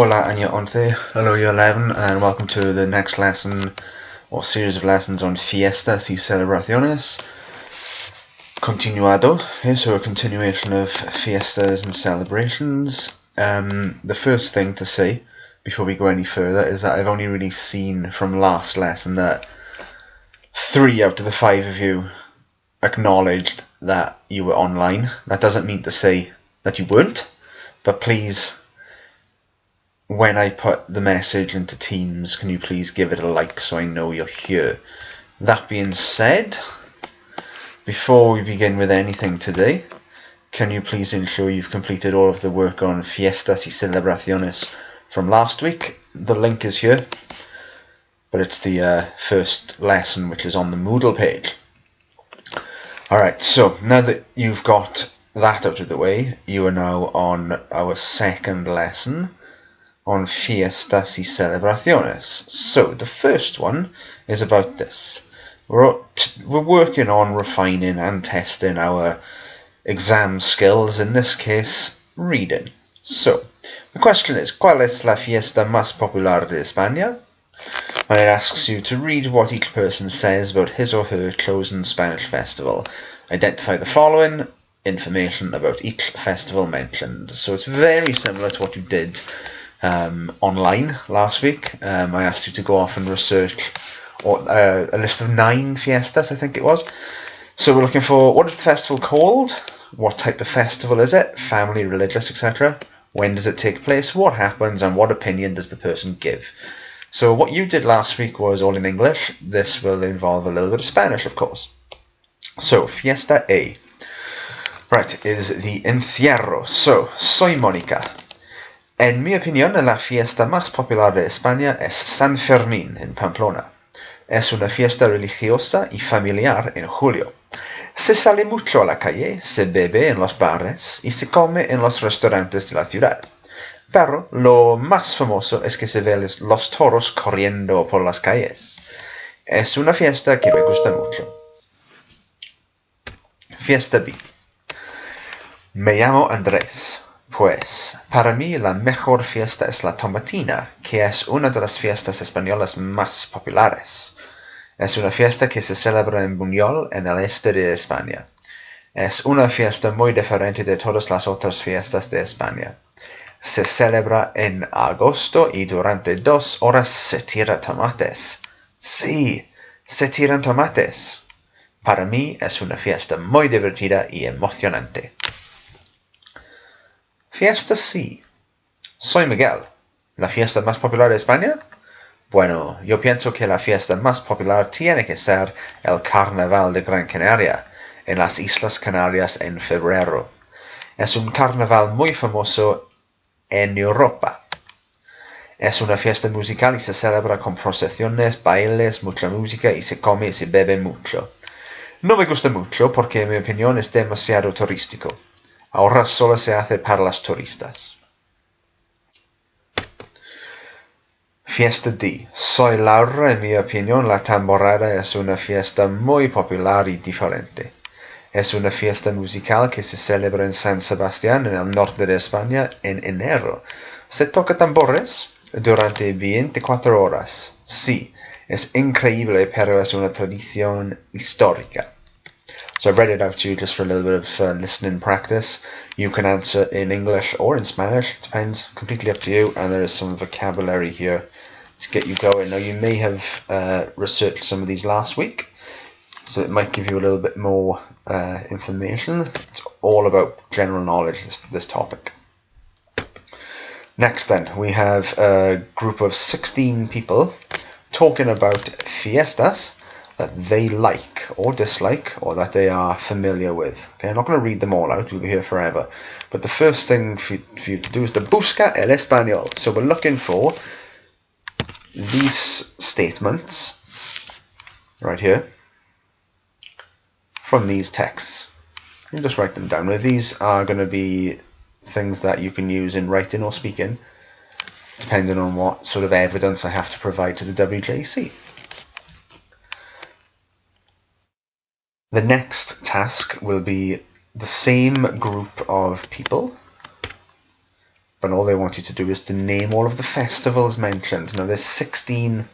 Hola, año 11. Hello, year 11, and welcome to the next lesson or series of lessons on fiestas y celebraciones. Continuado, so a continuation of fiestas and celebrations. The first thing to say before we go any further is that I've only really seen from last lesson that 3 out of the 5 of you acknowledged that you were online. That doesn't mean to say that you weren't, but please, when I put the message into Teams, can you please give it a like so I know you're here? That being said, before we begin with anything today, can you please ensure you've completed all of the work on fiestas y celebraciones from last week? The link is here, but it's the first lesson which is on the Moodle page. Alright, so now that you've got that out of the way, you are now on our second lesson on fiestas y celebraciones. So the first one is about this. We're working on refining and testing our exam skills, in this case, reading. So, the question is, ¿Cuál es la fiesta más popular de España? And it asks you to read what each person says about his or her chosen Spanish festival. Identify the following information about each festival mentioned. So it's very similar to what you did online last week. I asked you to go off and research a list of 9 fiestas, I think it was. So we're looking for, what is the festival called? What type of festival is it? Family, religious, etc. When does it take place? What happens? And what opinion does the person give? So what you did last week was all in English. This will involve a little bit of Spanish, of course. So, fiesta A. Right, is the encierro. So, soy Mónica. En mi opinión, la fiesta más popular de España es San Fermín en Pamplona. Es una fiesta religiosa y familiar en julio. Se sale mucho a la calle, se bebe en los bares y se come en los restaurantes de la ciudad. Pero lo más famoso es que se ve los toros corriendo por las calles. Es una fiesta que me gusta mucho. Fiesta B. Me llamo Andrés. Pues, para mí la mejor fiesta es la tomatina, que es una de las fiestas españolas más populares. Es una fiesta que se celebra en Buñol, en el este de España. Es una fiesta muy diferente de todas las otras fiestas de España. Se celebra en agosto y durante 2 horas se tira tomates. Sí, se tiran tomates. Para mí es una fiesta muy divertida y emocionante. Fiesta C. Soy Miguel. ¿La fiesta más popular de España? Bueno, yo pienso que la fiesta más popular tiene que ser el Carnaval de Gran Canaria, en las Islas Canarias en febrero. Es un carnaval muy famoso en Europa. Es una fiesta musical y se celebra con procesiones, bailes, mucha música y se come y se bebe mucho. No me gusta mucho porque en mi opinión es demasiado turístico. Ahora solo se hace para los turistas. Fiesta D. Soy Laura. En mi opinión, la tamborrada es una fiesta muy popular y diferente. Es una fiesta musical que se celebra en San Sebastián, en el norte de España, en enero. Se toca tambores durante 24 horas. Sí, es increíble, pero es una tradición histórica. So I've read it out to you just for a little bit of listening practice. You can answer in English or in Spanish. It depends, completely up to you. And there is some vocabulary here to get you going. Now, you may have researched some of these last week, so it might give you a little bit more information. It's all about general knowledge, this topic. Next then, we have a group of 16 people talking about fiestas that they like or dislike or that they are familiar with. Okay, I'm not going to read them all out, we'll be here forever. But the first thing for you to do is to busca el español. So we're looking for these statements right here from these texts. You just write them down. Now, these are going to be things that you can use in writing or speaking, depending on what sort of evidence I have to provide to the WJC. The next task will be the same group of people but all they want you to do is to name all of the festivals mentioned. Now there's 16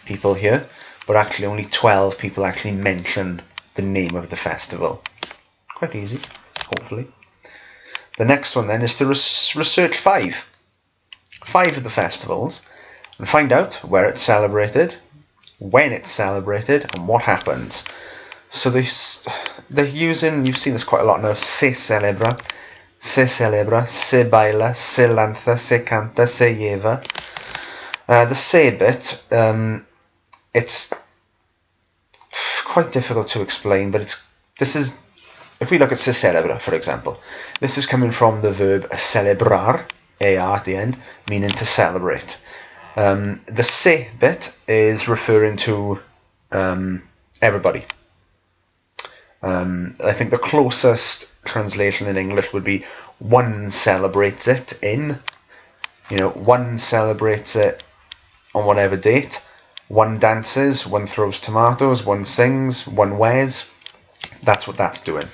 people here, but actually only 12 people actually mention the name of the festival. Quite easy, hopefully. The next one then is to research 5 of the festivals and find out where it's celebrated, when it's celebrated, and what happens. So they're using, you've seen this quite a lot now, se celebra, se baila, se lanza, se canta, se lleva. The se bit, it's quite difficult to explain, but if we look at se celebra, for example, this is coming from the verb celebrar, ar at the end, meaning to celebrate. The se bit is referring to everybody. I think the closest translation in English would be one celebrates it in, one celebrates it on whatever date, one dances, one throws tomatoes, one sings, one wears. That's what that's doing.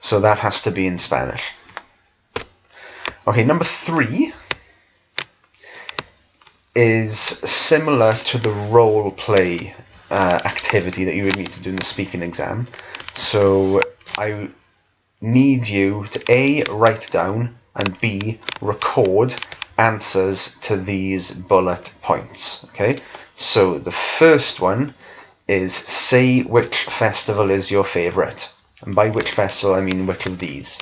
So that has to be in Spanish. Okay, number 3 is similar to the role play activity that you would need to do in the speaking exam. So I need you to A, write down, and B, record answers to these bullet points. Okay, so the first one is say which festival is your favourite. And by which festival I mean which of these.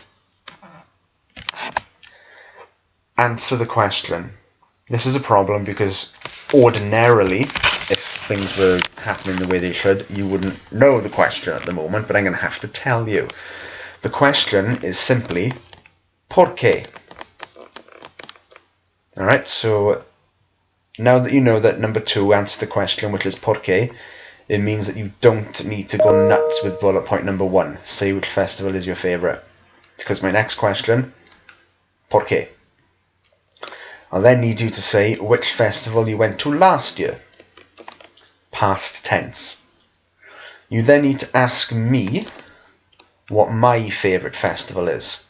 Answer the question. This is a problem because ordinarily, if things were happening the way they should, you wouldn't know the question at the moment, but I'm going to have to tell you. The question is simply, ¿por qué? Alright, so now that you know that number 2, answer the question, which is ¿por qué?, it means that you don't need to go nuts with bullet point number 1. Say which festival is your favourite. Because my next question, ¿por qué? I'll then need you to say which festival you went to last year. Past tense. You then need to ask me what my favourite festival is.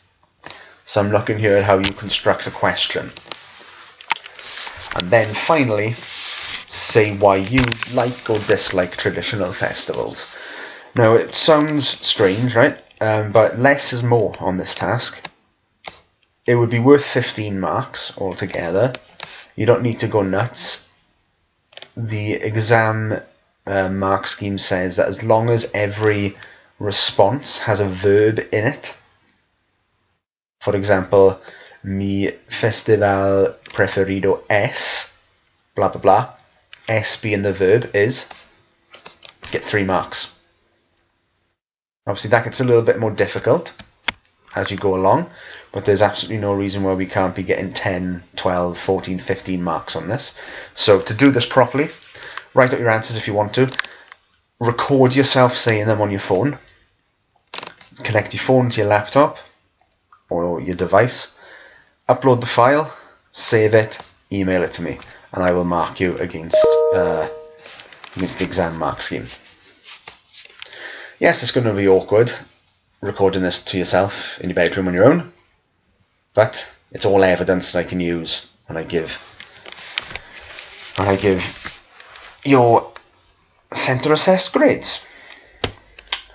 So I'm looking here at how you construct a question. And then finally, say why you like or dislike traditional festivals. Now it sounds strange, right? But less is more on this task. It would be worth 15 marks altogether. You don't need to go nuts. The exam mark scheme says that as long as every response has a verb in it, for example, mi festival preferido es, blah blah blah, es being the verb is, get 3 marks. Obviously that gets a little bit more difficult as you go along, but there's absolutely no reason why we can't be getting 10, 12, 14, 15 marks on this. So to do this properly, write out your answers if you want to, record yourself saying them on your phone, connect your phone to your laptop or your device, upload the file, save it, email it to me, and I will mark you against the exam mark scheme. Yes, it's going to be awkward recording this to yourself in your bedroom on your own, but it's all evidence that I can use when I give your centre assessed grades.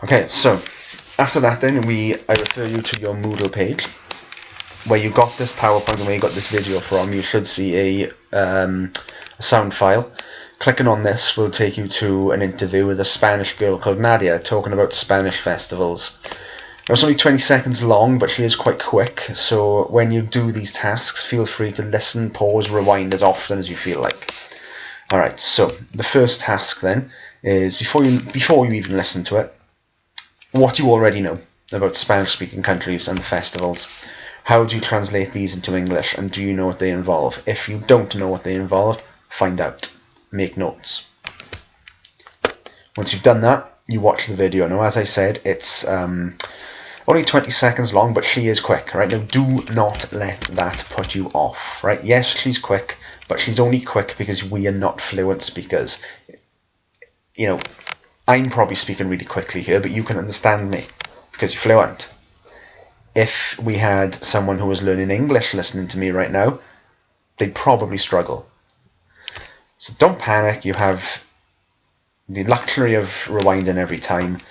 Okay, so after that then I refer you to your Moodle page where you got this PowerPoint and where you got this video from. You should see a sound file. Clicking on this will take you to an interview with a Spanish girl called Nadia talking about Spanish festivals. It's only 20 seconds long, but she is quite quick, so when you do these tasks, feel free to listen, pause, rewind as often as you feel like. Alright, so the first task then is, before you even listen to it, what you already know about Spanish-speaking countries and the festivals. How do you translate these into English, and do you know what they involve? If you don't know what they involve, find out. Make notes. Once you've done that, you watch the video. Now, as I said, it's only 20 seconds long, but she is quick, right? Now, do not let that put you off, right? Yes, she's quick, but she's only quick because we are not fluent speakers. You know, I'm probably speaking really quickly here, but you can understand me because you're fluent. if we had someone who was learning English listening to me right now, they'd probably struggle. So don't panic. You have the luxury of rewinding every time.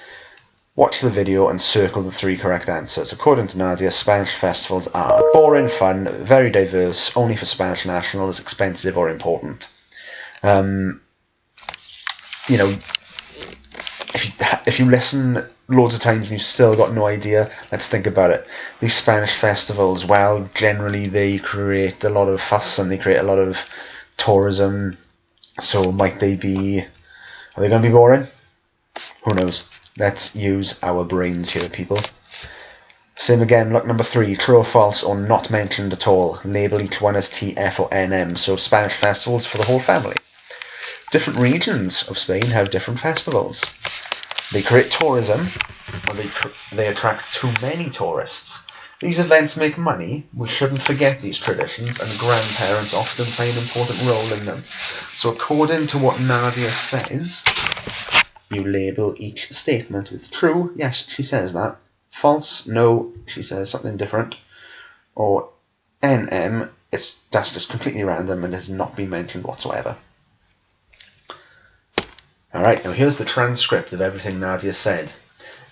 Watch the video and circle the 3 correct answers. According to Nadia, Spanish festivals are boring, fun, very diverse, only for Spanish nationals, expensive or important. You know, if you listen loads of times and you've still got no idea, let's think about it. These Spanish festivals, well, generally they create a lot of fuss and they create a lot of tourism. So are they going to be boring? Who knows? Let's use our brains here, people. Same again, look number 3, true or false or not mentioned at all. Label each one as TF or NM, so Spanish festivals for the whole family. Different regions of Spain have different festivals. They create tourism, or they attract too many tourists. These events make money. We shouldn't forget these traditions, and grandparents often play an important role in them. So according to what Nadia says, you label each statement with true, yes, she says that. False, no, she says something different. Or NM, that's just completely random and has not been mentioned whatsoever. Alright, now here's the transcript of everything Nadia said.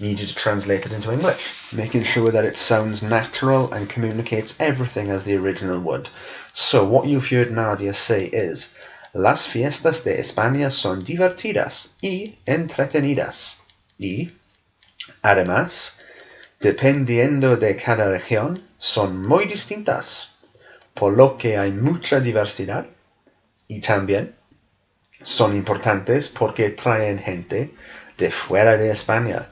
I need you to translate it into English, making sure that it sounds natural and communicates everything as the original would. So what you've heard Nadia say is, las fiestas de España son divertidas y entretenidas. Y, además, dependiendo de cada región, son muy distintas, por lo que hay mucha diversidad. Y también, son importantes porque traen gente de fuera de España,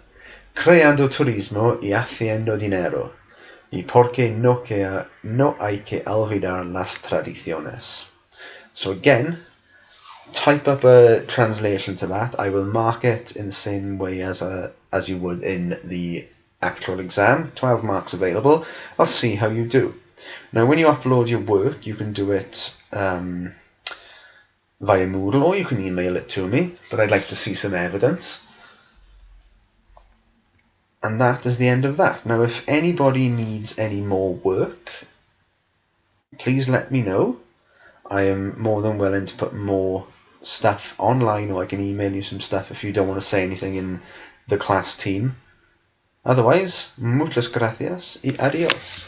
creando turismo y haciendo dinero, y porque no hay que olvidar las tradiciones. So again, type up a translation to that. I will mark it in the same way as you would in the actual exam. 12 marks available. I'll see how you do. Now when you upload your work, you can do it via Moodle, or you can email it to me, but I'd like to see some evidence. And that is the end of that. Now if anybody needs any more work, please let me know. I am more than willing to put more stuff online, or I can email you some stuff if you don't want to say anything in the class team. Otherwise, muchas gracias y adios.